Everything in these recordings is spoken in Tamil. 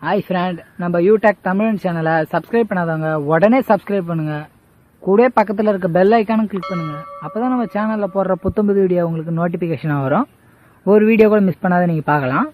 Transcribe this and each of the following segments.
ஹாய் ஃப்ரெண்ட், நம்ம யூடெக் தமிழ் சேனலை சப்ஸ்கிரைப் பண்ணாதவங்க உடனே சப்ஸ்கிரைப் பண்ணுங்க. கூட பக்கத்தில் இருக்க பெல் ஐக்கானும் கிளிக் பண்ணுங்க. அப்பதான் நம்ம சேனலில் போடுற புத்தம்புது வீடியோ உங்களுக்கு நோட்டிஃபிகேஷனாக வரும். ஒரு வீடியோ கூட மிஸ் பண்ணாத நீங்கள் பார்க்கலாம்.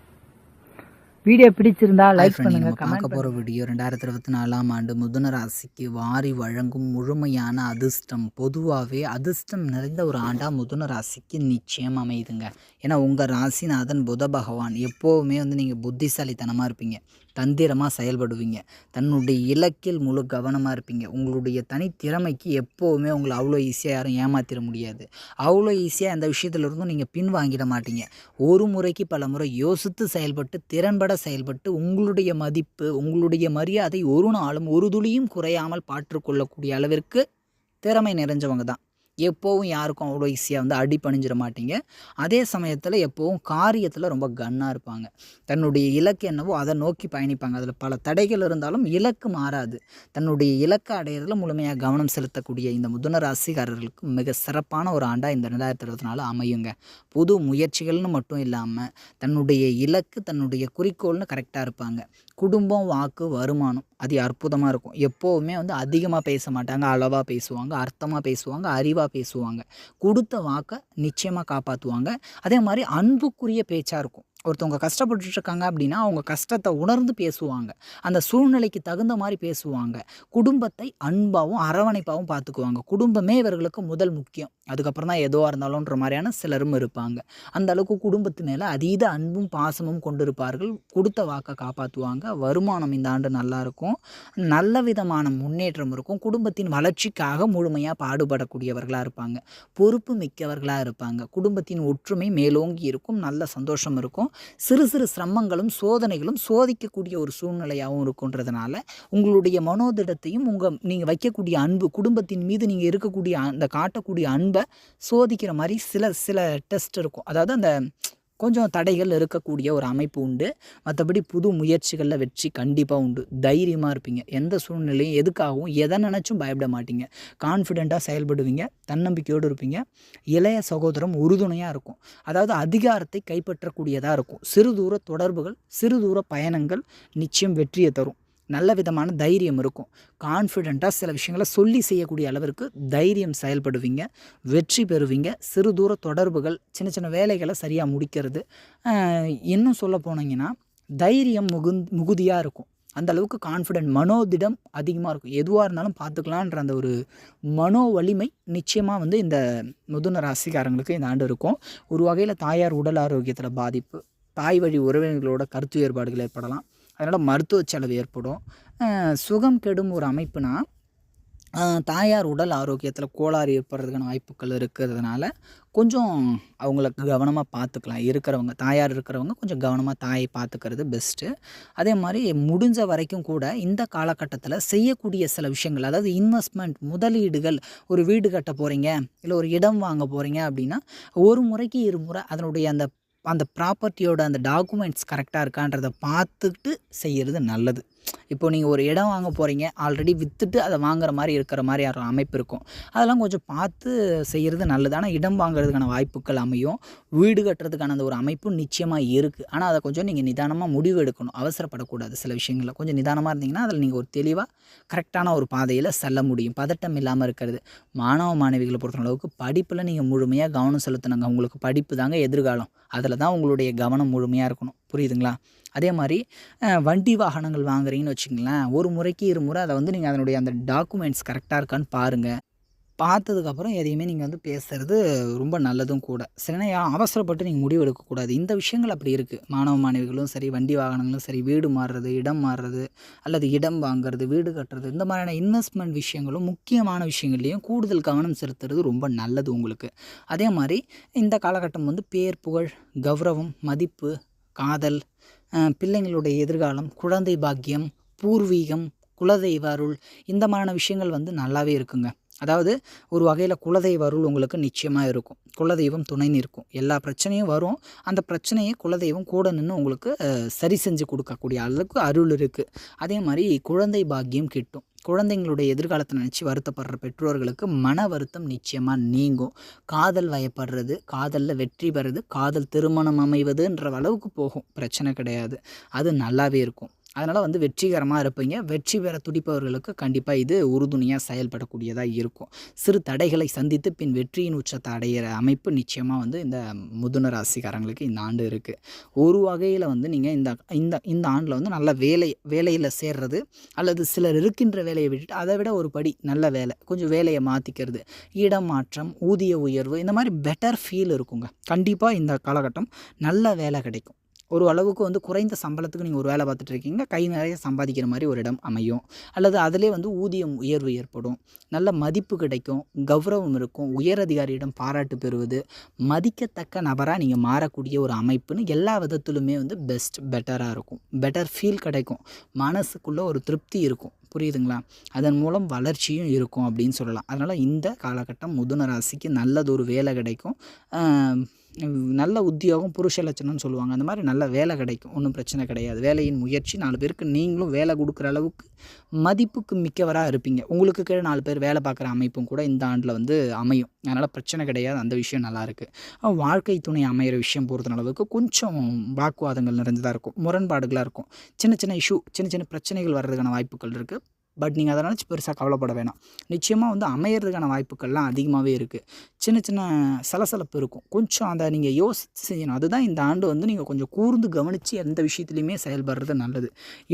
வீடியோ பிடிச்சிருந்தா லைக் பண்ணுங்க. பார்க்க போகிற வீடியோ 2024ஆம் ஆண்டு மிதுன ராசிக்கு வாரி வழங்கும் முழுமையான அதிர்ஷ்டம். பொதுவாகவே அதிர்ஷ்டம் நிறைந்த ஒரு ஆண்டாக மிதுன ராசிக்கு நிச்சயம் அமையுதுங்க. ஏன்னா உங்கள் ராசிநாதன் புத பகவான் எப்போவுமே நீங்கள் புத்திசாலித்தனமாக இருப்பீங்க, தந்திரமாக செயல்படுவீங்க, தன்னுடைய இலக்கில் முழு கவனமாக இருப்பீங்க. உங்களுடைய தனித்திறமைக்கு எப்போவுமே உங்களை அவ்வளோ ஈஸியாக யாரும் ஏமாற்றிட முடியாது. அவ்வளோ ஈஸியாக அந்த விஷயத்துலேருந்தும் நீங்கள் பின் வாங்கிட மாட்டீங்க. ஒரு முறைக்கு பல முறை யோசித்து செயல்பட்டு திறன்பட செயல்பட்டு உங்களுடைய மதிப்பு, உங்களுடைய மரியாதை ஒரு நாளும் ஒரு துளியும் குறையாமல் பாற்றுக்கொள்ளக்கூடிய அளவிற்கு திறமை நிறைஞ்சவங்க தான். எப்போவும் யாருக்கும் அவ்வளோ ஈஸியாக அடி பணிஞ்சிட மாட்டீங்க. அதே சமயத்தில் எப்போவும் காரியத்தில் ரொம்ப கன்னாக இருப்பாங்க. தன்னுடைய இலக்கு என்னவோ அதை நோக்கி பயணிப்பாங்க. அதில் பல தடைகள் இருந்தாலும் இலக்கு மாறாது. தன்னுடைய இலக்கை அடையிறதுல முழுமையாக கவனம் செலுத்தக்கூடிய இந்த மிதுன ராசிக்காரர்களுக்கு மிக சிறப்பான ஒரு ஆண்டாக இந்த 2024 அமையுங்க. புது முயற்சிகள்னு மட்டும் இல்லாமல் தன்னுடைய இலக்கு, தன்னுடைய குறிக்கோள்னு கரெக்டாக இருப்பாங்க. குடும்பம், வாக்கு, வருமானம் அது அற்புதமாக இருக்கும். எப்போவுமே அதிகமாக பேச மாட்டாங்க, அளவாக பேசுவாங்க, அர்த்தமாக பேசுவாங்க, அறிவாக பேசுவாங்க. கொடுத்த வாக்கை நிச்சயமாக காப்பாற்றுவாங்க. அதே மாதிரி அன்புக்குரிய பேச்சாக இருக்கும். ஒருத்தவங்க கஷ்டப்பட்டுருக்காங்க அப்படின்னா அவங்க கஷ்டத்தை உணர்ந்து பேசுவாங்க, அந்த சூழ்நிலைக்கு தகுந்த மாதிரி பேசுவாங்க. குடும்பத்தை அன்பாகவும் அரவணைப்பாகவும் பார்த்துக்குவாங்க. குடும்பமே இவர்களுக்கு முதல் முக்கியம், அதுக்கப்புறம் தான் எதுவாக இருந்தாலும்ன்ற மாதிரியான சிலரும் இருப்பாங்க. அந்த அளவுக்கு குடும்பத்து மேலே அதீத அன்பும் பாசமும் கொண்டிருப்பார்கள். கொடுத்த வாக்கை காப்பாற்றுவாங்க. வருமானம் இந்த ஆண்டு நல்லாயிருக்கும். நல்ல விதமான முன்னேற்றம் இருக்கும். குடும்பத்தின் வளர்ச்சிக்காக முழுமையாக பாடுபடக்கூடியவர்களாக இருப்பாங்க. பொறுப்பு மிக்கவர்களாக இருப்பாங்க. குடும்பத்தின் ஒற்றுமை மேலோங்கி இருக்கும். நல்ல சந்தோஷம் இருக்கும். சிறு சிறு சிரமங்களும் சோதனைகளும் சோதிக்கக்கூடிய ஒரு சூழ்நிலையாகவும் இருக்குன்றதுனால உங்களுடைய மனோதிடத்தையும் நீங்கள் வைக்கக்கூடிய அன்பு, குடும்பத்தின் மீது நீங்கள் இருக்கக்கூடிய அந்த காட்டக்கூடிய அன்பை சோதிக்கிற மாதிரி சில டெஸ்ட் இருக்கும். அதாவது அந்த கொஞ்சம் தடைகள் இருக்கக்கூடிய ஒரு அமைப்பு உண்டு. மற்றபடி புது முயற்சிகளில் வெற்றி கண்டிப்பாக உண்டு. தைரியமாக இருப்பீங்க. எந்த சூழ்நிலையும் எதுக்காகவும் எதை நினச்சும் பயப்பட மாட்டீங்க. கான்ஃபிடெண்ட்டாக செயல்படுவீங்க. தன்னம்பிக்கையோடு இருப்பீங்க. இளைய சகோதரம் உறுதுணையாக இருக்கும். அதாவது அதிகாரத்தை கைப்பற்றக்கூடியதாக இருக்கும். சிறு தூர தொடர்புகள், சிறு தூர பயணங்கள் நிச்சயம் வெற்றியை தரும். நல்ல விதமான தைரியம் இருக்கும். கான்ஃபிடெண்ட்டாக சில விஷயங்களை சொல்லி செய்யக்கூடிய அளவிற்கு தைரியம் செயல்படுவீங்க. வெற்றி பெறுவீங்க. சிறு தூர தொடர்புகள், சின்ன சின்ன வேலைகளை சரியாக முடிக்கிறது. இன்னும் சொல்ல போனீங்கன்னா தைரியம் மிகுதியாக இருக்கும். அந்த அளவுக்கு கான்ஃபிடென்ட், மனோதிடம் அதிகமாக இருக்கும். எதுவாக இருந்தாலும் பார்த்துக்கலான்ற அந்த ஒரு மனோ வலிமை நிச்சயமாக இந்த மிதுன ராசிக்காரங்களுக்கு இந்த ஆண்டு இருக்கும். ஒரு வகையில் தாயார் உடல் ஆரோக்கியத்தில் பாதிப்பு, தாய் வழி உறவினர்களோட கருத்து வேறுபாடுகள் ஏற்படலாம். அதனால் மருத்துவ செலவு ஏற்படும். சுகம் கெடும் ஒரு அமைப்புனா தாயார் உடல் ஆரோக்கியத்தில் கோளாறு ஏற்படுறதுக்கான வாய்ப்புகள் இருக்கிறதுனால கொஞ்சம் அவங்களுக்கு கவனமாக பார்த்துக்கலாம். தாயார் இருக்கிறவங்க கொஞ்சம் கவனமாக தாயை பார்த்துக்கிறது பெஸ்ட்டு. அதே மாதிரி முடிஞ்ச வரைக்கும் கூட இந்த காலகட்டத்தில் செய்யக்கூடிய சில விஷயங்கள், அதாவது இன்வெஸ்ட்மெண்ட், முதலீடுகள், ஒரு வீடு கட்ட போகிறீங்க, இல்லை ஒரு இடம் வாங்க போகிறீங்க அப்படின்னா ஒரு முறைக்கு இருமுறை அதனுடைய அந்த ப்ராப்பர்ட்டியோட அந்த டாக்குமெண்ட்ஸ் கரெக்டாக இருக்கான்றதை பார்த்துட்டு செய்கிறது நல்லது. இப்போது நீங்கள் ஒரு இடம் வாங்க போகிறீங்க, ஆல்ரெடி விற்றுட்டு அதை வாங்குற மாதிரி இருக்கிற மாதிரி ஒரு அமைப்பு இருக்கும். அதெல்லாம் கொஞ்சம் பார்த்து செய்கிறது நல்லது. ஆனால் இடம் வாங்குறதுக்கான வாய்ப்புகள் அமையும். வீடு கட்டுறதுக்கான அந்த ஒரு அமைப்பு நிச்சயமாக இருக்குது. ஆனால் அதை கொஞ்சம் நீங்கள் நிதானமாக முடிவு எடுக்கணும். அவசரப்படக்கூடாது. சில விஷயங்களில் கொஞ்சம் நிதானமாக இருந்தீங்கன்னா அதில் நீங்கள் ஒரு தெளிவாக கரெக்டான ஒரு பாதையில் செல்ல முடியும். பதட்டம் இல்லாமல் இருக்கிறது. மாணவ மாணவிகளை பொறுத்தளவுக்கு படிப்பில் நீங்கள் முழுமையாக கவனம் செலுத்தினாங்க. உங்களுக்கு படிப்பு தாங்க எதிர்காலம். அதில் தான் உங்களுடைய கவனம் முழுமையாக இருக்கணும். புரியுதுங்களா? அதே மாதிரி வண்டி வாகனங்கள் வாங்குறீங்கன்னு வச்சுங்களேன், ஒரு முறைக்கு இருமுறை அதை நீங்கள் அதனுடைய அந்த டாக்குமெண்ட்ஸ் கரெக்டாக இருக்கான்னு பாருங்கள். பார்த்ததுக்கப்புறம் எதையுமே நீங்கள் பேசுகிறது ரொம்ப நல்லதும் கூட. சில நேரம் அவசரப்பட்டு நீங்கள் முடிவு எடுக்கக்கூடாது. இந்த விஷயங்கள் அப்படி இருக்குது. மாணவ மாணவிகளும் சரி, வண்டி வாகனங்களும் சரி, வீடு மாறுறது, இடம் மாறுறது, அல்லது இடம் வாங்குறது, வீடு கட்டுறது, இந்த மாதிரியான இன்வெஸ்ட்மெண்ட் விஷயங்களும் முக்கியமான விஷயங்கள்லேயும் கூடுதல் கவனம் செலுத்துறது ரொம்ப நல்லது உங்களுக்கு. அதே மாதிரி இந்த காலகட்டம் பேர், புகழ், கௌரவம், மதிப்பு, காதல், பிள்ளைங்களுடைய எதிர்காலம், குழந்தை பாக்கியம், பூர்வீகம், குலதெய்வ அருள், இந்த மாதிரியான விஷயங்கள் நல்லாவே இருக்குங்க. அதாவது ஒரு வகையில் குலதெய்வ அருள் உங்களுக்கு நிச்சயமாக இருக்கும். குலதெய்வம் துணை நிற்கும். எல்லா பிரச்சனையும் வரும், அந்த பிரச்சனையை குலதெய்வம் கூட நின்று உங்களுக்கு சரி செஞ்சு கொடுக்கக்கூடிய அளவுக்கு அருள் இருக்குது. அதே மாதிரி குழந்தை பாக்கியம் கிட்டும். குழந்தைங்களுடைய எதிர்காலத்தை நினச்சி வருத்தப்படுற பெற்றோர்களுக்கு மன வருத்தம் நிச்சயமாக நீங்கும். காதல் வயப்படுறது, காதலில் வெற்றி பெறுறது, காதல் திருமணம் அமைவதுன்ற அளவுக்கு போகும். பிரச்சனை கிடையாது. அது நல்லாவே இருக்கும். அதனால் வந்து வெற்றிகரமாக இருப்பீங்க. வெற்றி பெற துடிப்பவர்களுக்கு கண்டிப்பாக இது உறுதுணையாக செயல்படக்கூடியதாக இருக்கும். சிறு தடைகளை சந்தித்து பின் வெற்றியின் உச்சத்தை அடையிற அமைப்பு நிச்சயமாக வந்து இந்த மிதுன ராசிக்காரங்களுக்கு இந்த ஆண்டு இருக்குது. ஒரு வகையில் வந்து நீங்கள் இந்த இந்த இந்த ஆண்டில் வந்து நல்ல வேலையில் சேர்றது, அல்லது சிலர் இருக்கின்ற வேலையை விட்டுட்டு அதை விட ஒரு படி நல்ல வேலை, கொஞ்சம் வேலையை மாற்றிக்கிறது, இடமாற்றம், ஊதிய உயர்வு, இந்த மாதிரி பெட்டர் ஃபீல் இருக்குங்க. கண்டிப்பாக இந்த காலகட்டம் நல்ல வேலை கிடைக்கும். ஒரு அளவுக்கு வந்து குறைந்த சம்பளத்துக்கு நீங்கள் ஒரு வேலை பார்த்துட்டு இருக்கீங்க, கை நிறைய சம்பாதிக்கிற மாதிரி ஒரு இடம் அமையும், அல்லது அதிலே வந்து ஊதியம் உயர்வு ஏற்படும், நல்ல மதிப்பு கிடைக்கும், கௌரவம் இருக்கும், உயர் அதிகாரியிடம் பாராட்டு பெறுவது, மதிக்கத்தக்க நபராக நீங்கள் மாறக்கூடிய ஒரு அமைப்புன்னு எல்லா விதத்திலுமே வந்து பெட்டராக இருக்கும். பெட்டர் ஃபீல் கிடைக்கும், மனசுக்குள்ளே ஒரு திருப்தி இருக்கும். புரியுதுங்களா? அதன் மூலம் வளர்ச்சியும் இருக்கும் அப்படின்னு சொல்லலாம். அதனால் இந்த காலகட்டம் மிதுன ராசிக்கு நல்லதொரு வேலை கிடைக்கும். நல்ல உத்தியோகம், புருஷ லட்சணம்னு சொல்லுவாங்க, அந்த மாதிரி நல்ல வேலை கிடைக்கும். ஒன்றும் பிரச்சனை கிடையாது. வேலையின் முயற்சி, 4 பேருக்கு நீங்களும் வேலை கொடுக்குற அளவுக்கு மதிப்புக்கு மிக்கவராக இருப்பீங்க. உங்களுக்கு கீழே 4 பேர் வேலை பார்க்குற அமைப்பும் கூட இந்த ஆண்டில் வந்து அமையும். அதனால் பிரச்சனை கிடையாது. அந்த விஷயம் நல்லாயிருக்கு. வாழ்க்கை துணை அமையிற விஷயம் பொறுத்த அளவுக்கு கொஞ்சம் வாக்குவாதங்கள் நிறைஞ்சதாக இருக்கும், முரண்பாடுகளாக இருக்கும், சின்ன சின்ன இஷ்யூ, சின்ன சின்ன பிரச்சனைகள் வர்றதுக்கான வாய்ப்புகள் இருக்குது. பட் நீங்கள் அதை நினச்சி பெருசாக கவலைப்பட வேணாம். நிச்சயமாக வந்து அமையிறதுக்கான வாய்ப்புகள்லாம் அதிகமாகவே இருக்குது. சின்ன சின்ன சலசலப்பு இருக்கும், கொஞ்சம் அதை நீங்கள் யோசித்து செய்யணும். அதுதான் இந்த ஆண்டு வந்து நீங்கள் கொஞ்சம் கூர்ந்து கவனித்து எந்த விஷயத்துலையுமே செயல்படுறது நல்லது.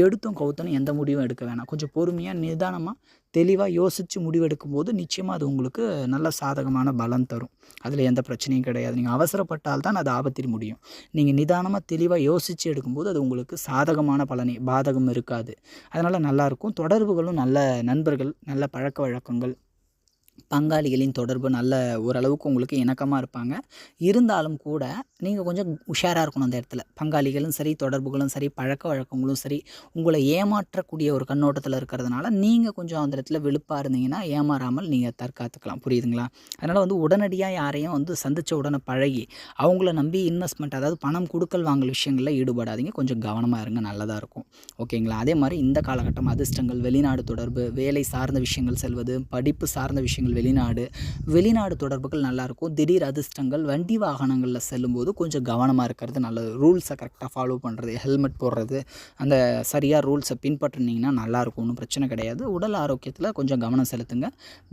எடுத்தும் கவுத்தனும் எந்த முடிவும் எடுக்க வேணாம். கொஞ்சம் பொறுமையாக, நிதானமாக, தெளிவாக யோசித்து முடிவெடுக்கும் போது நிச்சயமாக அது உங்களுக்கு நல்ல சாதகமான பலன் தரும். அதில் எந்த பிரச்சனையும் கிடையாது. நீங்கள் அவசரப்பட்டால் தான் அது ஆபத்தில் முடியும். நீங்கள் நிதானமாக தெளிவாக யோசித்து எடுக்கும்போது அது உங்களுக்கு சாதகமான பலனே, பாதகம் இருக்காது. அதனால் நல்லாயிருக்கும். தொடர்புகளும் நல்ல நண்பர்கள், நல்ல பழக்க வழக்கங்கள், பங்காளிகளின் தொடர்பு நல்ல ஓரளவுக்கு உங்களுக்கு இணக்கமாக இருப்பாங்க. இருந்தாலும் கூட நீங்கள் கொஞ்சம் உஷாராக இருக்கணும் அந்த இடத்துல. பங்காளிகளும் சரி, தொடர்புகளும் சரி, பழக்க வழக்கங்களும் சரி, உங்களை ஏமாற்றக்கூடிய ஒரு கண்ணோட்டத்தில் இருக்கிறதுனால நீங்கள் கொஞ்சம் அந்த இடத்துல விழுப்பாக இருந்தீங்கன்னா ஏமாறாமல் நீங்கள் தற்காத்துக்கலாம். புரியுதுங்களா? அதனால் வந்து உடனடியாக யாரையும் வந்து சந்தித்த உடனே பழகி அவங்கள நம்பி இன்வெஸ்ட்மெண்ட், அதாவது பணம் கொடுக்கல் வாங்கல் விஷயங்களில் ஈடுபடாதீங்க. கொஞ்சம் கவனமாக இருங்க, நல்லதாக இருக்கும். ஓகேங்களா? அதே மாதிரி இந்த காலகட்டம் அதிர்ஷ்டங்கள், வெளிநாடு தொடர்பு, வேலை சார்ந்த விஷயங்கள் செல்வது, படிப்பு சார்ந்த விஷயங்கள், வெளிநாடு தொடர்புகள் நல்லாயிருக்கும். திடீர் அதிர்ஷ்டங்கள், வண்டி வாகனங்களில் செல்லும்போது கொஞ்சம் கவனமாக இருக்கிறது நல்லது. ரூல்ஸை கரெக்டாக ஃபாலோ பண்ணுறது, ஹெல்மெட் போடுறது, அந்த சரியாக ரூல்ஸை பின்பற்றினீங்கன்னா நல்லாயிருக்கும். ஒன்றும் பிரச்சனை கிடையாது. உடல் ஆரோக்கியத்தில் கொஞ்சம் கவனம் செலுத்துங்க.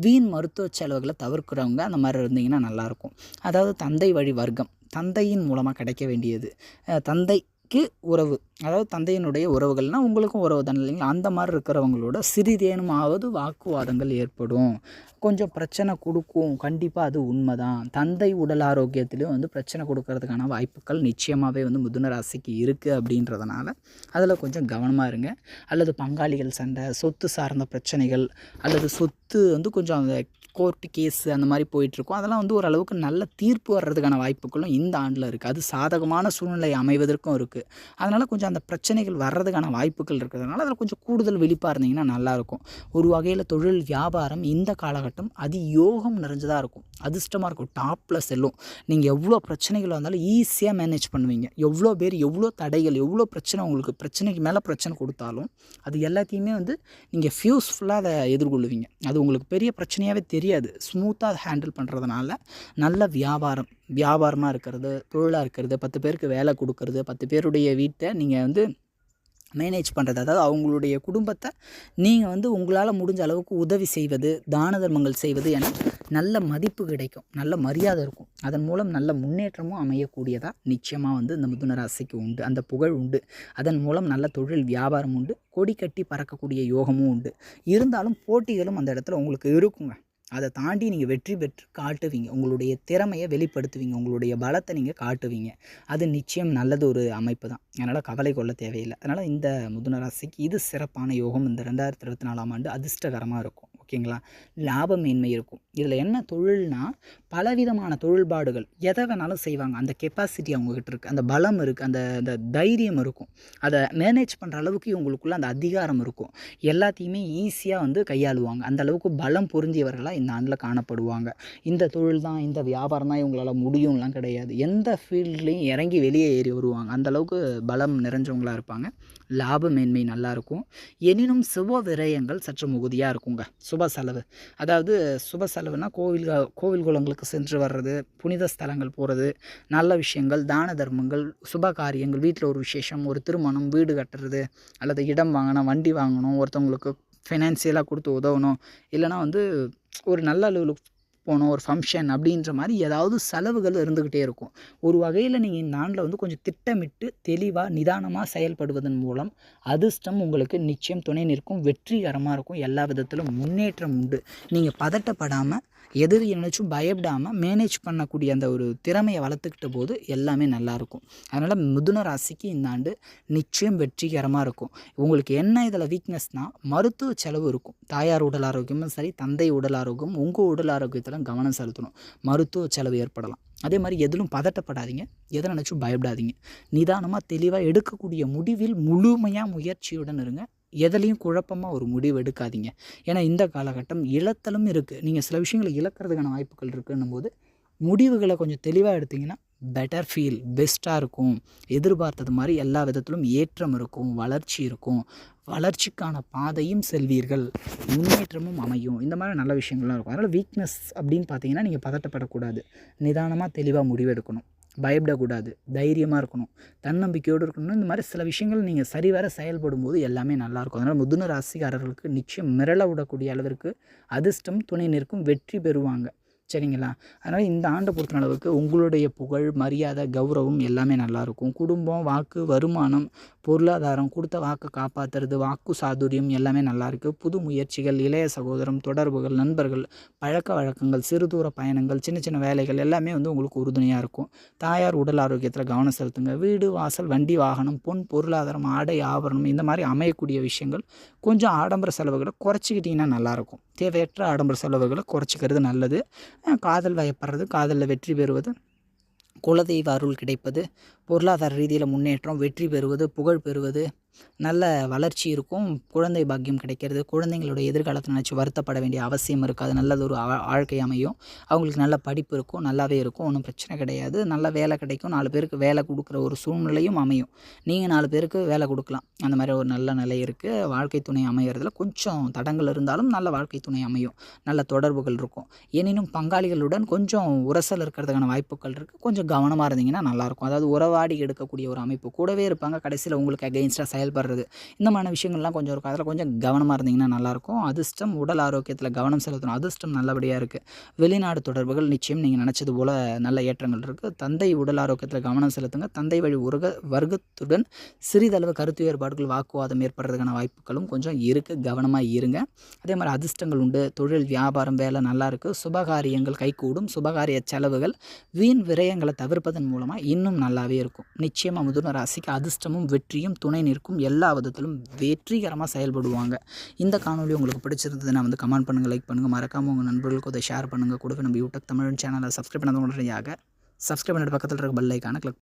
வீண் மருத்துவ செலவுகளை தவிர்க்கிறவங்க அந்த மாதிரி இருந்தீங்கன்னா நல்லாயிருக்கும். அதாவது தந்தை வழி வர்க்கம், தந்தையின் மூலமாக கிடைக்க வேண்டியது, தந்தைக்கு உறவு, அதாவது தந்தையினுடைய உறவுகள்னால் உங்களுக்கும் உறவு தானே இல்லைங்களா? அந்த மாதிரி இருக்கிறவங்களோட சிறிதேனுமாவது வாக்குவாதங்கள் ஏற்படும், கொஞ்சம் பிரச்சனை கொடுக்கும். கண்டிப்பாக அது உண்மை தான். தந்தை உடல் ஆரோக்கியத்திலையும் வந்து பிரச்சனை கொடுக்கறதுக்கான வாய்ப்புகள் நிச்சயமாகவே வந்து மிதுன ராசிக்கு இருக்குது. அப்படின்றதுனால அதில் கொஞ்சம் கவனமாக இருங்க. அல்லது பங்காளிகள் சண்டை, சொத்து சார்ந்த பிரச்சனைகள், அல்லது சொத்து வந்து கொஞ்சம் அந்த கோர்ட்டு கேஸு அந்த மாதிரி போயிட்டுருக்கும். அதெல்லாம் வந்து ஓரளவுக்கு நல்ல தீர்ப்பு வர்றதுக்கான வாய்ப்புகளும் இந்த ஆண்டில் இருக்குது. அது சாதகமான சூழ்நிலை அமைவதற்கும் இருக்குது. அதனால் கொஞ்சம் அந்த பிரச்சனைகள் வர்றதுக்கான வாய்ப்புகள் இருக்கிறதுனால அதில் கொஞ்சம் கூடுதல் விழிப்பாக இருந்தீங்கன்னா நல்லாயிருக்கும். ஒரு வகையில் தொழில் வியாபாரம் இந்த காலகட்டம் யோகம் நிறைஞ்சதாக இருக்கும், அதிர்ஷ்டமாக இருக்கும், டாப்பில் செல்லும். நீங்கள் எவ்வளோ பிரச்சனைகள் வந்தாலும் ஈஸியாக மேனேஜ் பண்ணுவீங்க. எவ்வளோ பேர், எவ்வளோ தடைகள், எவ்வளோ பிரச்சனை உங்களுக்கு பிரச்சனைக்கு மேலே பிரச்சனை கொடுத்தாலும் அது எல்லாத்தையுமே வந்து நீங்கள் ஃபியூஸ்ஃபுல்லாக அதை எதிர்கொள்ளுவீங்க. அது உங்களுக்கு பெரிய பிரச்சனையாகவே தெரியாது. ஸ்மூத்தாக அதை ஹேண்டில் பண்ணுறதுனால நல்ல வியாபாரமாக இருக்கிறது, தொழிலாக இருக்கிறது, 10 பேருக்கு வேலை கொடுக்கறது, 10 பேருடைய வீட்டை நீங்கள் வந்து மேனேஜ் பண்ணுறது, அதாவது அவங்களுடைய குடும்பத்தை நீங்கள் வந்து உங்களால் முடிஞ்ச அளவுக்கு உதவி செய்வது, தான தர்மங்கள் செய்வது என நல்ல மதிப்பு கிடைக்கும், நல்ல மரியாதை இருக்கும். அதன் மூலம் நல்ல முன்னேற்றமும் அமையக்கூடியதாக நிச்சயமாக வந்து இந்த மிதுன ராசிக்கு உண்டு. அந்த புகழ் உண்டு. அதன் மூலம் நல்ல தொழில் வியாபாரம் உண்டு. கொடி கட்டி பறக்கக்கூடிய யோகமும் உண்டு. இருந்தாலும் போட்டிகளும் அந்த இடத்துல உங்களுக்கு இருக்குங்க. அதை தாண்டி நீங்கள் வெற்றி பெற்று காட்டுவீங்க. உங்களுடைய திறமையை வெளிப்படுத்துவீங்க. உங்களுடைய பலத்தை நீங்கள் காட்டுவீங்க. அது நிச்சயம் நல்லது ஒரு அமைப்பு தான். அதனால் கவலை கொள்ள தேவையில்லை. அதனால் இந்த மிதுன ராசிக்கு இது சிறப்பான யோகம். இந்த 2024ஆம் ஆண்டு அதிர்ஷ்டகரமாக இருக்கும். ஓகேங்களா? லாப மேன்மை இருக்கும். இதில் என்ன தொழில்னா, பலவிதமான தொழில்பாடுகள் எதை வேணாலும் செய்வாங்க. அந்த கெப்பாசிட்டி அவங்கக்கிட்ட இருக்குது, அந்த பலம் இருக்குது, அந்த தைரியம் இருக்கும். அதை மேனேஜ் பண்ணுற அளவுக்கு இவங்களுக்குள்ள அந்த அதிகாரம் இருக்கும். எல்லாத்தையுமே ஈஸியாக வந்து கையாளுவாங்க. அந்த அளவுக்கு பலம் பொருந்தியவர்களாக இந்த ஆண்டில் காணப்படுவாங்க. இந்த தொழில் தான், இந்த வியாபாரம் தான் இவங்களால் முடியும்லாம் கிடையாது. எந்த ஃபீல்ட்லேயும் இறங்கி வெளியே ஏறி வருவாங்க. அந்தளவுக்கு பலம் நிறைஞ்சவங்களாக இருப்பாங்க. லாப மேன்மை நல்லாயிருக்கும். எனினும் சுப விரயங்கள் சற்று மிகுதியாக இருக்குங்க. சுப செலவு. அதாவது சுப செலவுனா கோவில் குளங்களுக்கு சென்று வர்றது, புனித ஸ்தலங்கள் போகிறது, நல்ல விஷயங்கள், தான தர்மங்கள், சுப காரியங்கள், வீட்டில் ஒரு விசேஷம், ஒரு திருமணம், வீடு கட்டுறது, அல்லது இடம் வாங்கணும், வண்டி வாங்கணும், ஒருத்தவங்களுக்கு ஃபைனான்சியலாக கொடுத்து உதவணும், இல்லைனா ஒரு நல்ல அளவுக்கு போகணும், ஒரு ஃபங்க்ஷன் அப்படின்ற மாதிரி ஏதாவது செலவுகள் இருந்துக்கிட்டே இருக்கும். ஒரு வகையில் நீங்கள் இந்த ஆண்டில் கொஞ்சம் திட்டமிட்டு தெளிவாக நிதானமாக செயல்படுவதன் மூலம் அதிர்ஷ்டம் உங்களுக்கு நிச்சயம் துணை நிற்கும், வெற்றிகரமாக இருக்கும், எல்லா விதத்திலும் முன்னேற்றம் உண்டு. நீங்கள் பதட்டப்படாமல் எதிரி நினச்சும் பயப்படாமல் மேனேஜ் பண்ணக்கூடிய அந்த ஒரு திறமையை வளர்த்துக்கிட்ட போது எல்லாமே நல்லாயிருக்கும். அதனால் மிதுன ராசிக்கு இந்த ஆண்டு நிச்சயம் வெற்றிகரமாக இருக்கும். உங்களுக்கு என்ன இதில் வீக்னஸ்னால் மருத்துவ செலவு இருக்கும். தாயார் உடல் ஆரோக்கியமும் சரி, தந்தை உடல் ஆரோக்கியம், உங்கள் உடல் ஆரோக்கியத்தில் கவனம் செலுத்தணும். மருத்துவ செலவு ஏற்படலாம். அதே மாதிரி எதிலும் பதட்டப்படாதீங்க, எதை நினச்சும் பயப்படாதீங்க. நிதானமாக தெளிவாக எடுக்கக்கூடிய முடிவில் முழுமையாக முயற்சியுடன் இருங்க. எதுலேயும் குழப்பமாக ஒரு முடிவு எடுக்காதீங்க. ஏன்னா இந்த காலகட்டம் இழத்தலும் இருக்குது. நீங்கள் சில விஷயங்களை இழக்கிறதுக்கான வாய்ப்புகள் இருக்குன்னும் போது முடிவுகளை கொஞ்சம் தெளிவாக எடுத்திங்கன்னா பெட்டர் ஃபீல், பெஸ்ட்டாக இருக்கும். எதிர்பார்த்தது மாதிரி எல்லா விதத்திலும் ஏற்றம் இருக்கும், வளர்ச்சி இருக்கும், வளர்ச்சிக்கான பாதையும் செல்வீர்கள், முன்னேற்றமும் அமையும். இந்த மாதிரி நல்ல விஷயங்கள்லாம் இருக்கும். அதனால் வீக்னஸ் அப்படின்னு பார்த்தீங்கன்னா நீங்கள் பதட்டப்படக்கூடாது, நிதானமாக தெளிவாக முடிவெடுக்கணும், பயப்படக்கூடாது, தைரியமாக இருக்கணும், தன்னம்பிக்கையோடு இருக்கணும். இந்த மாதிரி சில விஷயங்கள் நீங்கள் சரிவர செயல்படும் போது எல்லாமே நல்லாயிருக்கும். அதனால் மிதுன ராசிக்காரர்களுக்கு நிச்சயம் மிரள விடக்கூடிய அளவிற்கு அதிர்ஷ்டம் துணை நிற்கும், வெற்றி பெறுவாங்க. சரிங்களா? அதனால் இந்த ஆண்டை பொறுத்த அளவுக்கு உங்களுடைய புகழ், மரியாதை, கௌரவம் எல்லாமே நல்லாயிருக்கும். குடும்பம், வாக்கு, வருமானம், பொருளாதாரம், கொடுத்த வாக்கை காப்பாற்றுறது, வாக்கு சாதுரியம் எல்லாமே நல்லாயிருக்கு. புது முயற்சிகள், இளைய சகோதரம், தொடர்புகள், நண்பர்கள், பழக்க வழக்கங்கள், சிறு தூர பயணங்கள், சின்ன சின்ன வேலைகள் எல்லாமே உங்களுக்கு உறுதுணையாக இருக்கும். தாயார் உடல் ஆரோக்கியத்தில் கவனம் செலுத்துங்க. வீடு, வாசல், வண்டி, வாகனம், பொன், பொருளாதாரம், ஆடை, ஆபரணம் இந்த மாதிரி அமையக்கூடிய விஷயங்கள் கொஞ்சம் ஆடம்பர செலவுகளை குறைச்சிக்கிட்டிங்கன்னா நல்லாயிருக்கும். தேவையற்ற ஆடம்பர செலவுகளை குறைச்சிக்கிறது நல்லது. காதல் வயப்படுறது, காதலில் வெற்றி பெறுவது, குலதெய்வ அருள் கிடைப்பது, பொருளாதார ரீதியில் முன்னேற்றம், வெற்றி பெறுவது, புகழ் பெறுவது, நல்ல வளர்ச்சி இருக்கும், குழந்தை பாக்கியம் கிடைக்கிறது, குழந்தைங்களோட எதிர்காலத்தை நினச்சி வருத்தப்பட வேண்டிய அவசியம் இருக்காது, நல்லதொரு வாழ்க்கை அமையும், அவங்களுக்கு நல்ல படிப்பு இருக்கும், நல்லாவே இருக்கும், ஒன்றும் பிரச்சனை கிடையாது, நல்ல வேலை கிடைக்கும், 4 பேருக்கு வேலை கொடுக்குற ஒரு சூழ்நிலையும் அமையும், நீங்கள் 4 பேருக்கு வேலை கொடுக்கலாம், அந்த மாதிரி ஒரு நல்ல நிலை இருக்குது. வாழ்க்கை துணை அமைகிறதுல கொஞ்சம் தடங்கள் இருந்தாலும் நல்ல வாழ்க்கை துணை அமையும், நல்ல தொடர்புகள் இருக்கும். எனினும் பங்காளிகளுடன் கொஞ்சம் உரசல் இருக்கிறதுக்கான வாய்ப்புகள் இருக்குது. கொஞ்சம் கவனமாக இருந்தீங்கன்னா நல்லாயிருக்கும். அதாவது உறவாடி எடுக்கக்கூடிய ஒரு அமைப்பு, கூடவே இருப்பாங்க, கடைசியில் உங்களுக்கு அகெயின்ஸ்டாக செயல்படுறது, இந்த மாதிரி விஷயங்கள்லாம் கொஞ்சம் இருக்கும். அதில் கொஞ்சம் கவனமாக இருந்தீங்கன்னா நல்லாயிருக்கும். அதிர்ஷ்டம் உடல் ஆரோக்கியத்தில் கவனம் செலுத்தணும். அதிர்ஷ்டம் நல்லபடியாக இருக்குது. வெளிநாடு தொடர்புகள் நிச்சயம் நீங்கள் நினச்சது போல் நல்ல ஏற்றங்கள் இருக்குது. தந்தை உடல் ஆரோக்கியத்தில் கவனம் செலுத்துங்க. தந்தை வழி வர்க்கத்துடன் சிறிதளவு கருத்து வேறுபாடுகள், வாக்குவாதம் ஏற்படுறதுக்கான வாய்ப்புகளும் கொஞ்சம் இருக்குது. கவனமாக இருங்க. அதே மாதிரி அதிர்ஷ்டங்கள் உண்டு. தொழில், வியாபாரம், வேலை நல்லா இருக்குது. சுபகாரியங்கள் கைகூடும். சுபகாரிய செலவுகள், வீண் விரயங்களை தவிர்ப்பதன் மூலமாக இன்னும் நல்லாவே இருக்கும். நிச்சயமாக மிதுன ராசிக்கு அதிர்ஷ்டமும் வெற்றியும் துணை நிற்கும். எல்லா விதத்திலும் வெற்றிகரமாக செயல்படுவாங்க. இந்த காணொலி உங்களுக்கு பிடிச்சிருந்ததுன்னா கமெண்ட் பண்ணுங்கள், லைக் பண்ணுங்கள், மறக்காமல் உங்கள் நண்பர்களுக்கு அதை ஷேர் பண்ணுங்கள். கூடவே நம்ம யூடியூப் தமிழ் சேனலை சப்ஸ்கிரைப் பண்ணாதவங்க சப்ஸ்கிரைப் பண்ணிட்டு பக்கத்தில் இருக்க பெல் ஐக்கானை கிளிக்